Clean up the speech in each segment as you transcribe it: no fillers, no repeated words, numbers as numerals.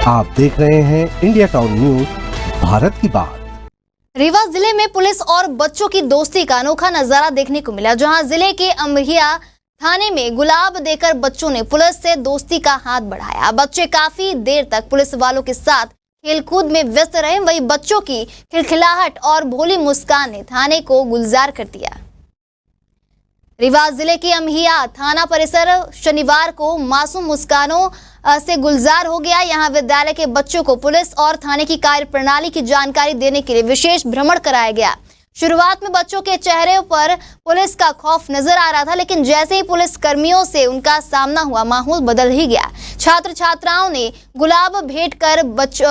आप देख रहे हैं इंडिया टाउन न्यूज, भारत की बात। रीवा जिले में पुलिस और बच्चों की दोस्ती का अनोखा नजारा देखने को मिला, जहां जिले के अमरिया थाने में गुलाब देकर बच्चों ने पुलिस से दोस्ती का हाथ बढ़ाया। बच्चे काफी देर तक पुलिस वालों के साथ खेलकूद में व्यस्त रहे। वहीं बच्चों की खिलखिलाहट और भोली मुस्कान ने थाने को गुलजार कर दिया। रीवा जिले के अमहिया थाना परिसर शनिवार को मासूम मुस्कानों से गुलजार हो गया। यहां विद्यालय के बच्चों को पुलिस और थाने की कार्यप्रणाली की जानकारी देने के लिए विशेष भ्रमण कराया गया। शुरुआत में बच्चों के चेहरे पर पुलिस का खौफ नजर आ रहा था, लेकिन जैसे ही पुलिस कर्मियों से उनका सामना हुआ, माहौल बदल ही गया। छात्र छात्राओं ने गुलाब भेंट कर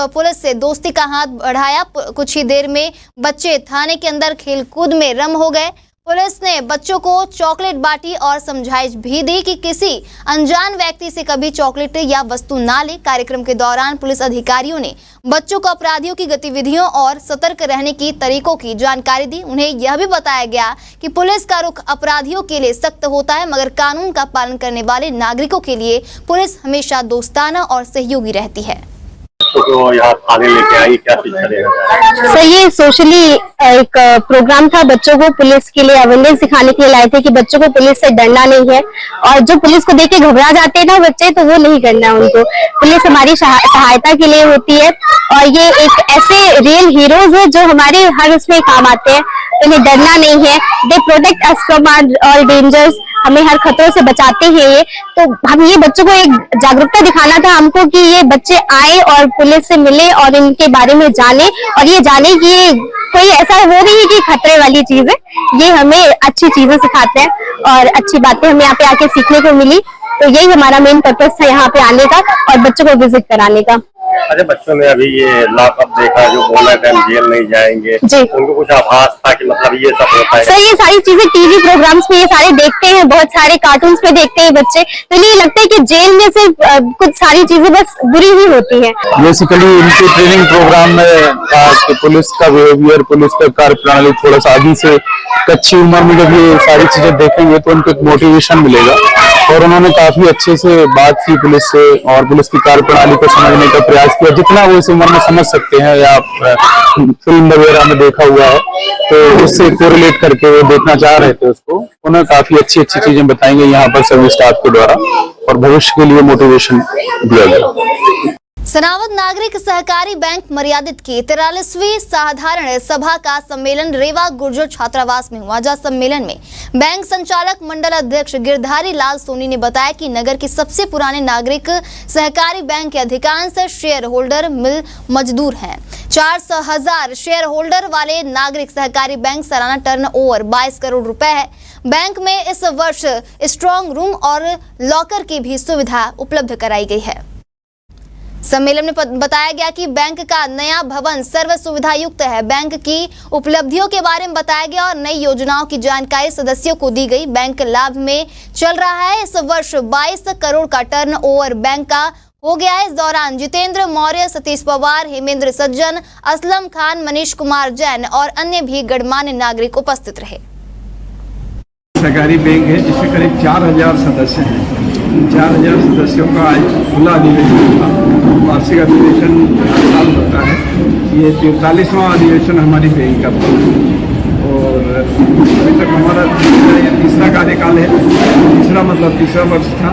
पुलिस से दोस्ती का हाथ बढ़ाया। कुछ ही देर में बच्चे थाने के अंदर खेलकूद में रम हो गए। पुलिस ने बच्चों को चॉकलेट बांटी और समझाइश भी दी कि किसी अनजान व्यक्ति से कभी चॉकलेट या वस्तु ना ले। कार्यक्रम के दौरान पुलिस अधिकारियों ने बच्चों को अपराधियों की गतिविधियों और सतर्क रहने की तरीकों की जानकारी दी। उन्हें यह भी बताया गया कि पुलिस का रुख अपराधियों के लिए सख्त होता है, मगर कानून का पालन करने वाले नागरिकों के लिए पुलिस हमेशा दोस्ताना और सहयोगी रहती है। तो यहाँ थाने लेके आई, क्या चीज करेगा? सर, ये सोशली एक प्रोग्राम था। बच्चों को पुलिस के लिए अवेयरनेस सिखाने के लिए लाए थे कि बच्चों को पुलिस से डरना नहीं है, और जो पुलिस को देख के घबरा जाते हैं ना बच्चे, तो वो नहीं करना है उनको। पुलिस हमारी सहायता के लिए होती है, और ये एक ऐसे रियल हीरोज है जो हमारे हर उसमें काम आते हैं। इन्हें डरना नहीं है। They protect us from all dangers, हमें हर खतरों से बचाते हैं ये। तो हम ये बच्चों को एक जागरूकता दिखाना था हमको कि ये बच्चे आए और पुलिस से मिले और इनके बारे में जाने, और ये जाने कि ये कोई ऐसा वो नहीं है कि खतरे वाली चीज है। ये हमें अच्छी चीजें सिखाते हैं और अच्छी बातें हमें यहाँ पे आके सीखने को मिली। तो यही हमारा मेन पर्पस था यहाँ पे आने का और बच्चों को विजिट कराने का। अरे बच्चों ने अभी ये लॉकअप देखा, जो बोला कि हम जेल नहीं जाएंगे, उनको कुछ आभास था कि मतलब ये सब होता है। सर, ये सारी चीजें टीवी प्रोग्राम्स में ये सारे देखते हैं, बहुत सारे कार्टून्स में देखते हैं बच्चे, तो ये लगता है कि जेल में सिर्फ कुछ सारी चीजें बस बुरी ही होती है। बेसिकली इनके ट्रेनिंग प्रोग्राम में था कि पुलिस का बिहेवियर, पुलिस का कार्यप्रणाली थोड़ा सा आगे से कच्ची उम्र में जब ये सारी चीजें देखेंगे तो उनको एक मोटिवेशन मिलेगा। और उन्होंने काफी अच्छे से बात की पुलिस से और पुलिस की कार्यप्रणाली को समझने का प्रयास किया, जितना वो इस उम्र में समझ सकते हैं या फिल्म वगैरह में देखा हुआ है, तो उससे कोरिलेट करके वो देखना चाह रहे थे उसको। उन्हें काफी अच्छी अच्छी चीजें बताएंगे यहाँ पर सभी स्टाफ के द्वारा, और भविष्य के लिए मोटिवेशन दिया गया। सनावद नागरिक सहकारी बैंक मर्यादित की 43वीं साधारण सभा का सम्मेलन रेवा गुर्जर छात्रावास में हुआ, जहां सम्मेलन में बैंक संचालक मंडल अध्यक्ष गिरधारी लाल सोनी ने बताया कि नगर की सबसे पुराने नागरिक सहकारी बैंक के अधिकांश शेयर होल्डर मिल मजदूर हैं। 400,000 शेयर होल्डर वाले नागरिक सहकारी बैंक सालाना टर्नओवर 22 करोड़ रुपए है। बैंक में इस वर्ष स्ट्रांग रूम और लॉकर की भी सुविधा उपलब्ध कराई गई है। सम्मेलन में बताया गया कि बैंक का नया भवन सर्व सुविधा युक्त है। बैंक की उपलब्धियों के बारे में बताया गया और नई योजनाओं की जानकारी सदस्यों को दी गई। बैंक लाभ में चल रहा है। इस वर्ष 22 करोड़ का टर्नओवर बैंक का हो गया है। इस दौरान जितेंद्र मौर्य, सतीश पवार, हेमेंद्र सज्जन, असलम खान, मनीष कुमार जैन और अन्य भी गणमान्य नागरिक उपस्थित रहे। सहकारी बैंक है जिसमें करीब 4,000 सदस्य हैं। 4,000 सदस्यों का आज खुला अधिवेशन था। वार्षिक अधिवेशन हर साल होता है। ये 43वां अधिवेशन हमारी बैंक का था और अभी तक हमारा ये तीसरा कार्यकाल है। तीसरा वर्ष था।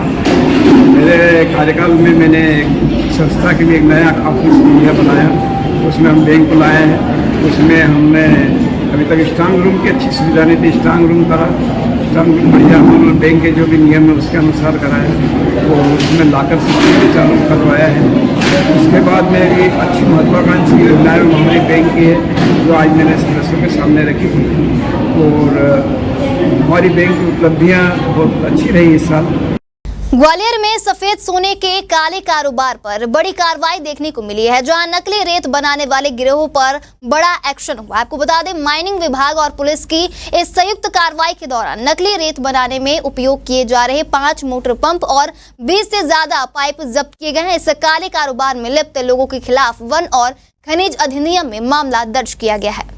मेरे कार्यकाल में मैंने संस्था के लिए एक नया ऑफिस बनाया, उसमें हम बैंक को लाए हैं। उसमें हमने अभी तक स्ट्रांग रूम की अच्छी सुविधा नहीं थी, स्ट्रांग रूम करा। स्ट्रांग रूम बढ़िया हम बैंक के जो भी नियम है उसके अनुसार कराया, तो उसमें लाकर सिस्टम चालू करवाया है। उसके बाद में एक अच्छी महत्वाकांक्षी योजनाएं हमारे बैंक की है जो आज मैंने सदस्यों के सामने रखी थी, और हमारी बैंक की उपलब्धियाँ बहुत अच्छी रही इस साल। ग्वालियर में सफेद सोने के काले कारोबार पर बड़ी कार्रवाई देखने को मिली है, जहां नकली रेत बनाने वाले गिरोह पर बड़ा एक्शन हुआ। आपको बता दें, माइनिंग विभाग और पुलिस की इस संयुक्त कार्रवाई के दौरान नकली रेत बनाने में उपयोग किए जा रहे 5 मोटर पंप और 20 से ज्यादा पाइप जब्त किए गए हैं। इस काले कारोबार में लिप्त लोगों के खिलाफ वन और खनिज अधिनियम में मामला दर्ज किया गया है।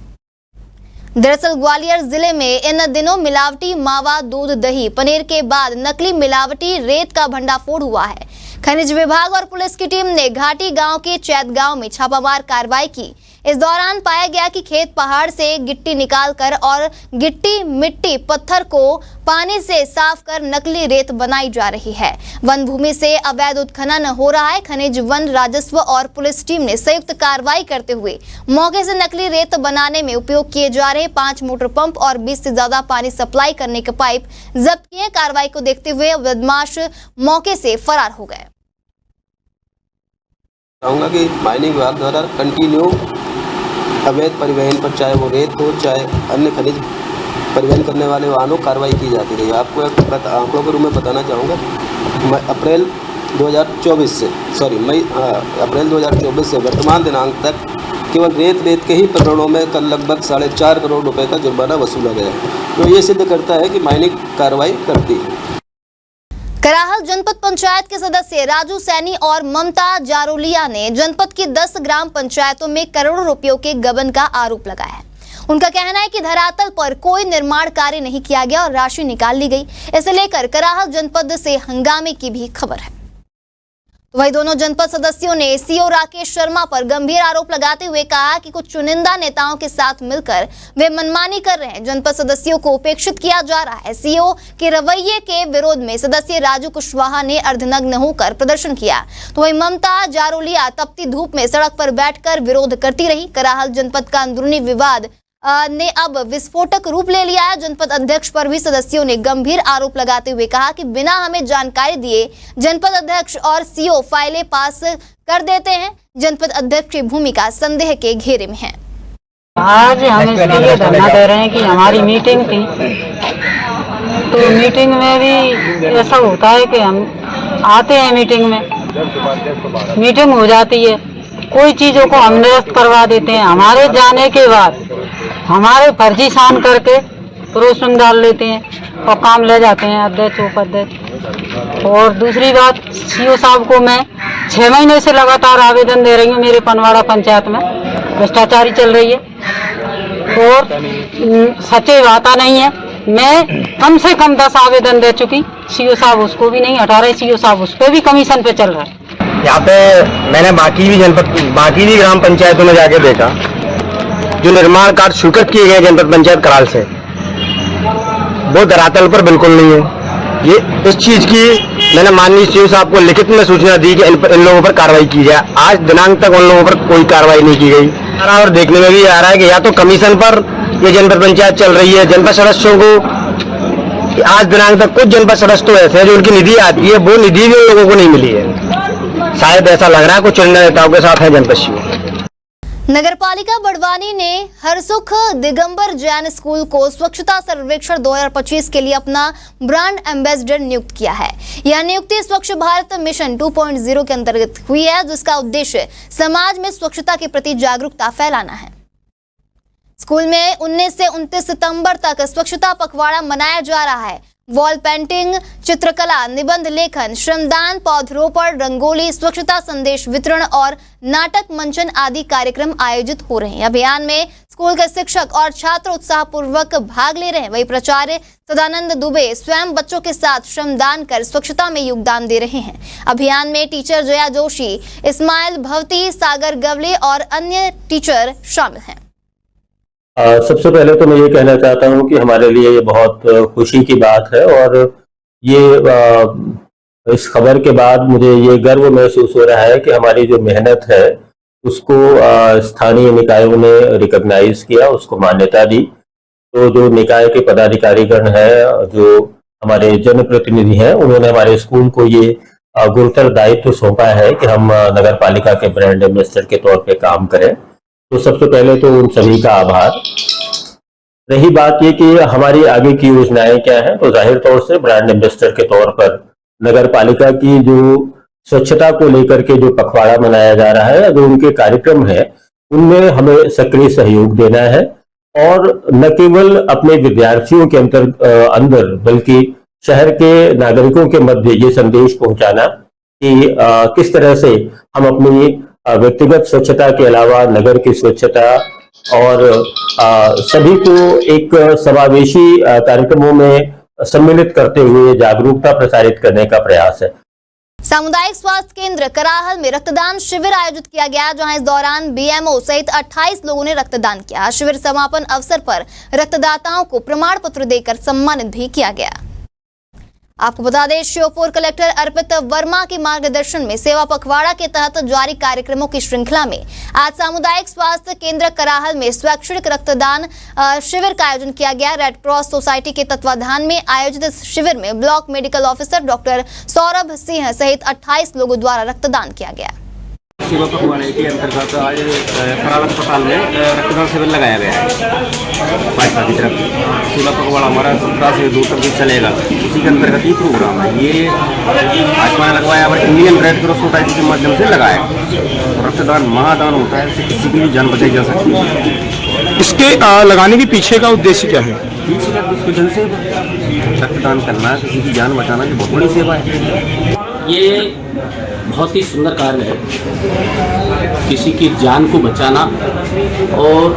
दरअसल ग्वालियर जिले में इन दिनों मिलावटी मावा, दूध, दही, पनीर के बाद नकली मिलावटी रेत का भंडाफोड़ हुआ है। खनिज विभाग और पुलिस की टीम ने घाटी गांव के चैत गांव में छापामार कार्रवाई की। इस दौरान पाया गया कि खेत पहाड़ से गिट्टी निकालकर और गिट्टी, मिट्टी, पत्थर को पानी से साफ कर नकली रेत बनाई जा रही है। वन भूमि से अवैध उत्खनन हो रहा है। खनिज, वन, राजस्व और पुलिस टीम ने संयुक्त कार्रवाई करते हुए मौके से नकली रेत बनाने में उपयोग किए जा रहे 5 मोटर पंप और 20 से ज्यादा पानी सप्लाई करने के पाइप जब्त किए। कार्रवाई को देखते हुए बदमाश मौके से फरार हो गए। चाहूँगा कि माइनिंग विभाग द्वारा कंटिन्यू अवैध परिवहन पर, चाहे वो रेत हो चाहे अन्य खनिज परिवहन करने वाले वाहनों, कार्रवाई की जाती रही। आपको एक आंकड़ों के रूप में बताना चाहूँगा, अप्रैल 2024 से वर्तमान दिनांक तक केवल रेत के ही प्रकरणों में कल लगभग 4.5 करोड़ रुपए का जुर्माना वसूला गया, तो ये सिद्ध करता है कि माइनिंग कार्रवाई करती है। कराहल जनपद पंचायत के सदस्य राजू सैनी और ममता जारोलिया ने जनपद की 10 ग्राम पंचायतों में करोड़ों रुपयों के गबन का आरोप लगाया है। उनका कहना है कि धरातल पर कोई निर्माण कार्य नहीं किया गया और राशि निकाल ली गई। इसे लेकर कराहल जनपद से हंगामे की भी खबर है। वही दोनों जनपद सदस्यों ने सीओ राकेश शर्मा पर गंभीर आरोप लगाते हुए कहा कि कुछ चुनिंदा नेताओं के साथ मिलकर वे मनमानी कर रहे हैं। जनपद सदस्यों को उपेक्षित किया जा रहा है। सीओ के रवैये के विरोध में सदस्य राजू कुशवाहा ने अर्धनग्न होकर प्रदर्शन किया, तो वही ममता जारोलिया तपती धूप में सड़क पर बैठकर विरोध करती रही। कराहल जनपद का अंदरूनी विवाद ने अब विस्फोटक रूप ले लिया है। जनपद अध्यक्ष पर भी सदस्यों ने गंभीर आरोप लगाते हुए कहा कि बिना हमें जानकारी दिए जनपद अध्यक्ष और सीओ फाइलें पास कर देते हैं। जनपद अध्यक्ष की भूमिका संदेह के घेरे में है। आज हम इसके लिए धरना दे रहे हैं कि हमारी मीटिंग थी, तो मीटिंग में भी ऐसा होता है कि हम आते हैं मीटिंग हो जाती है, कोई चीजों को हम निरस्त करवा देते हैं। हमारे जाने के बाद हमारे फर्जी साइन करके परोस में डाल लेते हैं और काम ले जाते हैं अध्यक्ष, उपाध्यक्ष। और दूसरी बात, सीओ साहब को मैं 6 महीने से लगातार आवेदन दे रही हूँ। मेरे पनवाड़ा पंचायत में भ्रष्टाचारी चल रही है और सच्ची बात नहीं है। मैं कम से कम 10 आवेदन दे चुकी, सीओ साहब उसको भी नहीं हटा रहे। सीओ साहब उस पर भी कमीशन पे चल रहा है। यहाँ पे मैंने बाकी भी ग्राम पंचायतों में जाके देखा, जो निर्माण कार्य स्वीकृत किए गए जनपद पंचायत कराल से, वो धरातल पर बिल्कुल नहीं है। ये इस चीज की मैंने माननीय सीओ साहब को लिखित में सूचना दी कि इन लोगों पर कार्रवाई की जाए। आज दिनांक तक उन लोगों पर कोई कार्रवाई नहीं की गई। और देखने में भी आ रहा है कि या तो कमीशन पर ये जनपद पंचायत चल रही है। जनपद सदस्यों को आज दिनांक तक कुछ जनपद सदस्य तो ऐसे हैं जो उनकी निधि आती है, वो निधि भी उन लोगों को नहीं मिली है। शायद ऐसा लग रहा है कुछ चुनिंदा नेताओं के साथ है जनपद सीओ। नगरपालिका बड़वानी ने हरसुख दिगंबर जैन स्कूल को स्वच्छता सर्वेक्षण 2025 के लिए अपना ब्रांड एम्बेसडर नियुक्त किया है। यह नियुक्ति स्वच्छ भारत मिशन 2.0 के अंतर्गत हुई है, जिसका उद्देश्य समाज में स्वच्छता के प्रति जागरूकता फैलाना है। स्कूल में 19 से 29 सितंबर तक स्वच्छता पखवाड़ा मनाया जा रहा है। वॉल पेंटिंग, चित्रकला, निबंध लेखन, श्रमदान, पौधरोपण, रंगोली, स्वच्छता संदेश वितरण और नाटक मंचन आदि कार्यक्रम आयोजित हो रहे हैं। अभियान में स्कूल के शिक्षक और छात्र उत्साहपूर्वक भाग ले रहे हैं। वही प्राचार्य सदानंद दुबे स्वयं बच्चों के साथ श्रमदान कर स्वच्छता में योगदान दे रहे हैं। अभियान में टीचर जया जोशी, इस्माइल भवती, सागर गवले और अन्य टीचर शामिल हैं। सबसे पहले तो मैं ये कहना चाहता हूँ कि हमारे लिए ये बहुत खुशी की बात है और ये इस खबर के बाद मुझे ये गर्व महसूस हो रहा है कि हमारी जो मेहनत है उसको स्थानीय निकायों ने रिकॉग्नाइज किया, उसको मान्यता दी। तो जो निकाय के पदाधिकारीगण हैं, जो हमारे जनप्रतिनिधि हैं, उन्होंने हमारे स्कूल को ये गुरुतर दायित्व सौंपा है कि हम नगर पालिका के ब्रांड एम्बेसडर के तौर पे काम करें। तो सबसे पहले तो उन सभी का आभार। रही बात ये कि हमारी आगे की योजनाएं क्या हैं, तो जाहिर तौर से ब्रांड एम्बेसडर के तौर पर नगर पालिका की जो स्वच्छता को लेकर के जो पखवाड़ा मनाया जा रहा है, जो उनके कार्यक्रम है, उनमें हमें सक्रिय सहयोग देना है और न केवल अपने विद्यार्थियों के अंदर बल्कि शहर के नागरिकों के मध्य ये संदेश पहुंचाना कि किस तरह से हम अपनी व्यक्तिगत स्वच्छता के अलावा नगर की स्वच्छता और सभी को एक समावेशी कार्यक्रमों में सम्मिलित करते हुए जागरूकता प्रसारित करने का प्रयास है। सामुदायिक स्वास्थ्य केंद्र कराहल में रक्तदान शिविर आयोजित किया गया, जहां इस दौरान बीएमओ सहित 28 लोगों ने रक्तदान किया। शिविर समापन अवसर पर रक्तदाताओं को प्रमाण पत्र देकर सम्मानित भी किया गया। आपको बता दें, श्योपुर कलेक्टर अर्पित वर्मा के मार्गदर्शन में सेवा पखवाड़ा के तहत जारी कार्यक्रमों की श्रृंखला में आज सामुदायिक स्वास्थ्य केंद्र कराहल में स्वैच्छिक रक्तदान शिविर का आयोजन किया गया। रेड क्रॉस सोसाइटी के तत्वाधान में आयोजित इस शिविर में block medical officer doctor Saurabh Singh सहित 28 लोगों द्वारा रक्तदान किया गया। सेवा पखवाड़े के अंतर्गत आज कराल अस्पताल में रक्तदान शिविर लगाया गया है। भाजपा की तरफ सेवा पखवाड़ा हमारा 17 से 2 तक भी चलेगा, उसी के अंतर्गत ही प्रोग्राम है। ये भाजपा ने लगवाया और इंडियन रेड क्रॉस सोसाइटी के माध्यम से लगाया। रक्तदान महादान होता है, इससे किसी की भी जान बचाई जा सकती है। इसके लगाने के पीछे का उद्देश्य क्या है? पीछे का उसको जन सेवा, रक्तदान करना, किसी की जान बचाना, ये बहुत बड़ी सेवा है। ये बहुत ही सुंदर कार्य है, किसी की जान को बचाना। और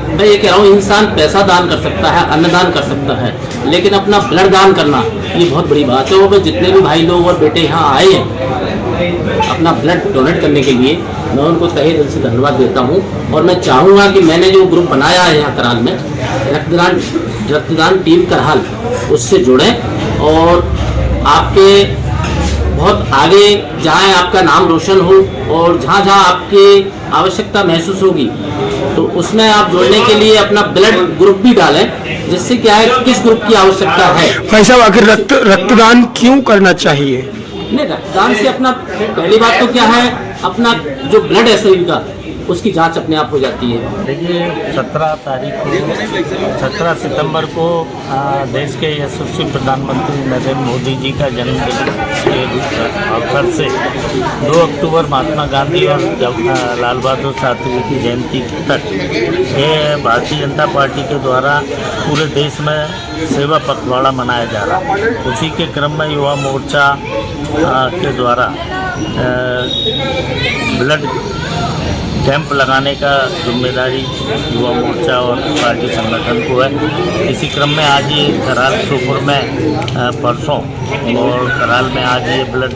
मैं ये कह रहा हूँ, इंसान पैसा दान कर सकता है, अन्नदान कर सकता है, लेकिन अपना ब्लड दान करना ये बहुत बड़ी बात है। और मैं जितने भी भाई लोग और बेटे यहाँ आए हैं अपना ब्लड डोनेट करने के लिए, मैं उनको तहे दिल से धन्यवाद देता हूँ। और मैं चाहूँगा कि मैंने जो ग्रुप बनाया है यहाँ कराल में, रक्तदान टीम कराल, उससे जुड़ें और आपके बहुत आगे जहाँ आपका नाम रोशन हो और जहाँ जहाँ आपकी आवश्यकता महसूस होगी तो उसमें आप जोड़ने के लिए अपना ब्लड ग्रुप भी डालें, जिससे क्या है किस ग्रुप की आवश्यकता है। भाई साहब, आखिर रक्तदान क्यों करना चाहिए? नहीं, रक्तदान से अपना पहली बात तो क्या है, अपना जो ब्लड है शरीर का उसकी जांच अपने आप हो जाती है। देखिए 17 सितंबर को देश के यशस्वी प्रधानमंत्री नरेंद्र मोदी जी का जन्मदिन के अवसर से 2 अक्टूबर महात्मा गांधी और लाल बहादुर शास्त्री की जयंती तक ये भारतीय जनता पार्टी के द्वारा पूरे देश में सेवा पखवाड़ा मनाया जा रहा है। उसी के क्रम में युवा मोर्चा के द्वारा ब्लड कैंप लगाने का जिम्मेदारी युवा मोर्चा और पार्टी संगठन को है। इसी क्रम में आज ये कराल श्योपुर में परसों और कराल में आज ये ब्लड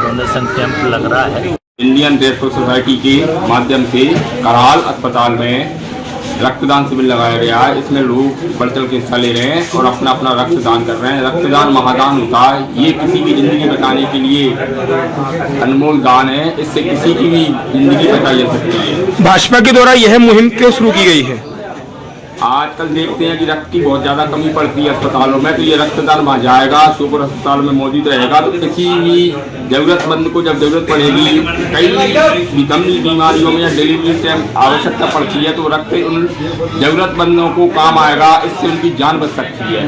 डोनेशन कैंप लग रहा है। इंडियन रेड क्रॉस सोसाइटी के माध्यम से कराल अस्पताल में रक्तदान शिविर लगाया गया है। इसमें लोग बढ़ चढ़ के हिस्सा ले रहे हैं और अपना अपना रक्तदान कर रहे हैं। रक्तदान महादान होता है, ये किसी की जिंदगी बचाने के लिए अनमोल दान है। इससे किसी की भी जिंदगी बचाई जा सकती है। भाजपा के द्वारा यह मुहिम क्यों शुरू की गई है? आजकल देखते हैं कि रक्त की बहुत ज़्यादा कमी पड़ती है अस्पतालों में, तो ये रक्तदान वहाँ जाएगा, श्योपुर अस्पताल में मौजूद रहेगा। तो किसी भी ज़रूरतमंद को जब ज़रूरत पड़ेगी, कई गंभीर बीमारियों में या डिलीवरी टाइम आवश्यकता पड़ती है, तो रक्त उन ज़रूरतमंदों को काम आएगा, इससे उनकी जान बच सकती है।